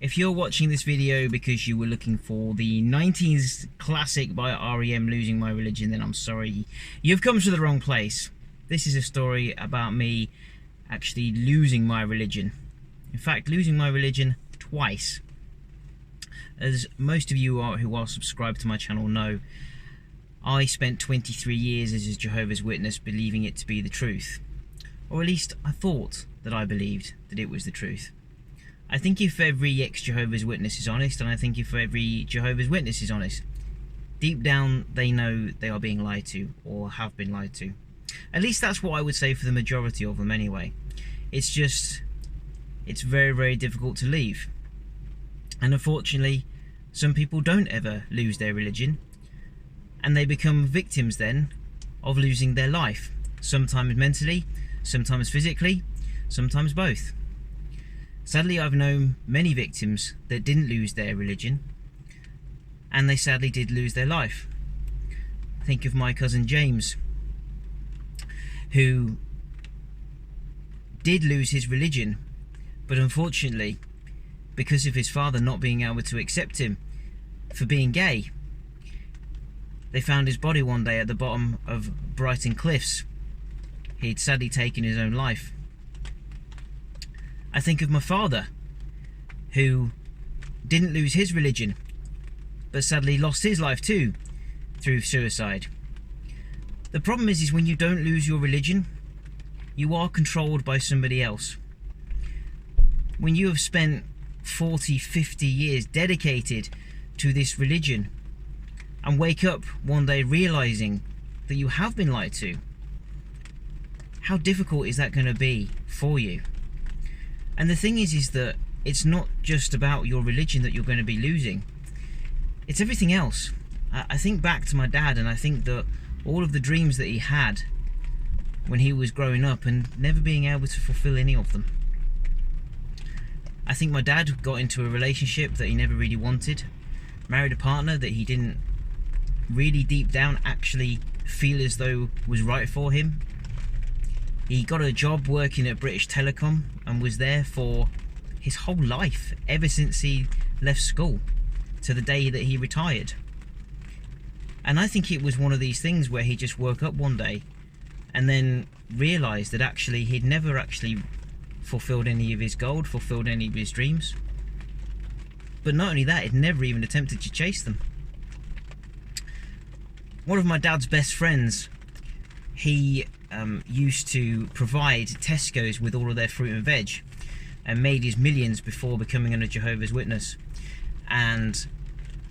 If you're watching this video because you were looking for the 90s classic by R.E.M. Losing My Religion, then I'm sorry, you've come to the wrong place. This is a story about me actually losing my religion. In fact, losing my religion twice. As most of you who are subscribed to my channel know, I spent 23 years as a Jehovah's Witness believing it to be the truth. Or at least I thought that I believed that it was the truth. I think if every ex-Jehovah's Witness is honest, and I think if every Jehovah's Witness is honest, deep down they know they are being lied to, or have been lied to. At least that's what I would say for the majority of them anyway. It's very, very difficult to leave. And unfortunately, some people don't ever lose their religion, and they become victims then of losing their life. Sometimes mentally, sometimes physically, sometimes both. Sadly, I've known many victims that didn't lose their religion, and they sadly did lose their life. Think of my cousin James, who did lose his religion, but unfortunately, because of his father not being able to accept him for being gay, they found his body one day at the bottom of Brighton Cliffs. He'd sadly taken his own life. I think of my father, who didn't lose his religion, but sadly lost his life too, through suicide. The problem is when you don't lose your religion, you are controlled by somebody else. When you have spent 40, 50 years dedicated to this religion, and wake up one day realizing that you have been lied to, how difficult is that going to be for you? And the thing is that it's not just about your religion that you're going to be losing. It's everything else. I think back to my dad, and I think that all of the dreams that he had when he was growing up and never being able to fulfill any of them. I think my dad got into a relationship that he never really wanted, married a partner that he didn't really deep down actually feel as though was right for him. He got a job working at British Telecom and was there for his whole life, ever since he left school to the day that he retired. And I think it was one of these things where he just woke up one day and then realised that actually he'd never actually fulfilled any of his goals, fulfilled any of his dreams. But not only that, he'd never even attempted to chase them. One of my dad's best friends, he used to provide Tesco's with all of their fruit and veg, and made his millions before becoming a Jehovah's Witness. And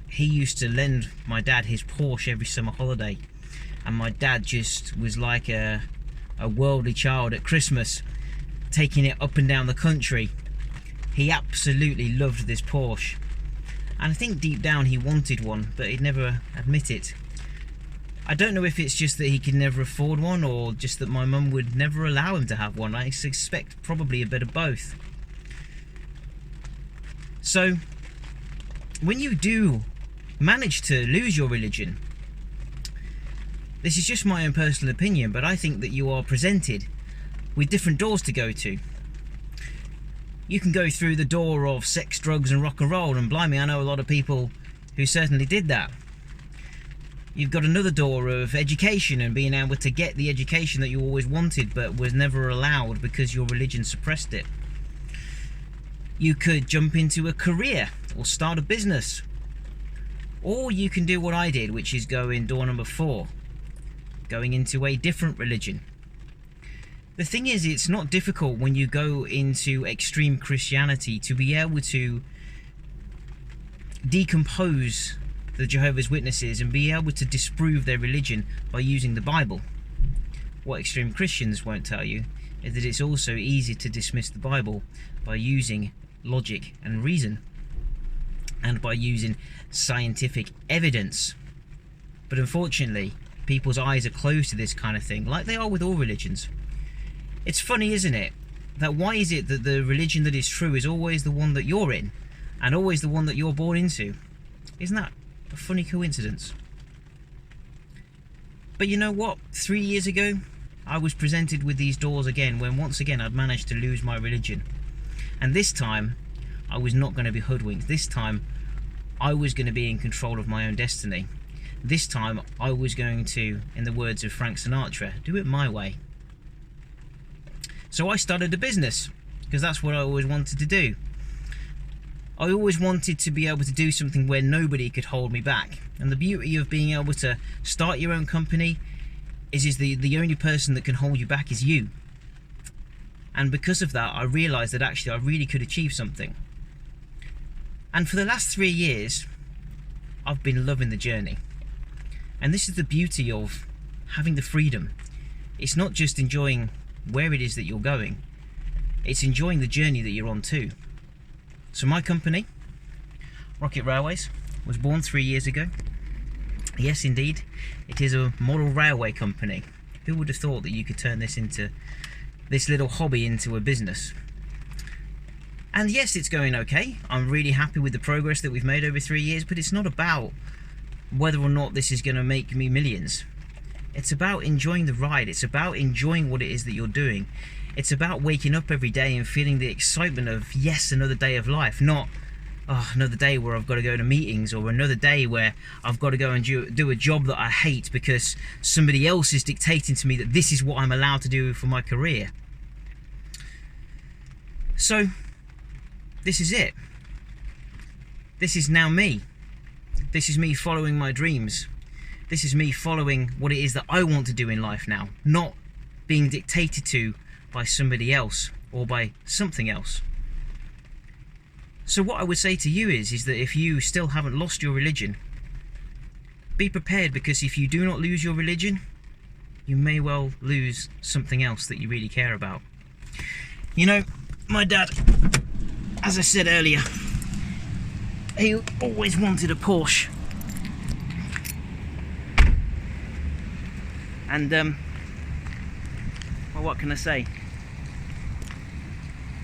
he used to lend my dad his Porsche every summer holiday, and my dad just was like a worldly child at Christmas, taking it up and down the country. He absolutely loved this Porsche, and I think deep down he wanted one, but he'd never admit it. I don't know if it's just that he could never afford one, or just that my mum would never allow him to have one. I suspect probably a bit of both. So, when you do manage to lose your religion, this is just my own personal opinion, but I think that you are presented with different doors to go to. You can go through the door of sex, drugs and rock and roll, and blimey, I know a lot of people who certainly did that. You've got another door of education and being able to get the education that you always wanted but was never allowed because your religion suppressed it. You could jump into a career or start a business. Or you can do what I did, which is go in door number 4, going into a different religion. The thing is, it's not difficult when you go into extreme Christianity to be able to decompose the Jehovah's Witnesses and be able to disprove their religion by using the Bible. What extreme Christians won't tell you is that it's also easy to dismiss the Bible by using logic and reason, and by using scientific evidence. But unfortunately, people's eyes are closed to this kind of thing, like they are with all religions. It's funny, isn't it, that why is it that the religion that is true is always the one that you're in, and always the one that you're born into? Isn't that a funny coincidence? But you know what? 3 years ago, I was presented with these doors again, when once again I'd managed to lose my religion. And this time, I was not going to be hoodwinked. This time I was going to be in control of my own destiny. This time I was going to, in the words of Frank Sinatra, do it my way. So I started a business, because that's what I always wanted to do. I always wanted to be able to do something where nobody could hold me back. And the beauty of being able to start your own company is the only person that can hold you back is you. And because of that, I realised that actually I really could achieve something. And for the last 3 years, I've been loving the journey. And this is the beauty of having the freedom. It's not just enjoying where it is that you're going, it's enjoying the journey that you're on too. So my company, Rocket Railways, was born 3 years ago. Yes, indeed, it is a model railway company. Who would have thought that you could turn this little hobby into a business? And yes, it's going okay. I'm really happy with the progress that we've made over 3 years, but it's not about whether or not this is going to make me millions. It's about enjoying the ride. It's about enjoying what it is that you're doing. It's about waking up every day and feeling the excitement of, yes, another day of life, not another day where I've got to go to meetings, or another day where I've got to go and do a job that I hate because somebody else is dictating to me that this is what I'm allowed to do for my career. So this is it. This is now me. This is me following my dreams. This is me following what it is that I want to do in life now, not being dictated to by somebody else or by something else. So what I would say to you is that if you still haven't lost your religion, be prepared, because if you do not lose your religion, you may well lose something else that you really care about. You know, my dad, as I said earlier, he always wanted a Porsche. And, well, what can I say?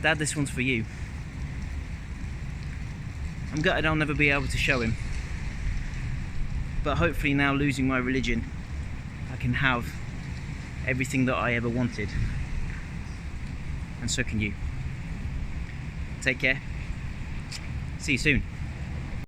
Dad, this one's for you. I'm gutted I'll never be able to show him. But hopefully now, losing my religion, I can have everything that I ever wanted. And so can you. Take care. See you soon.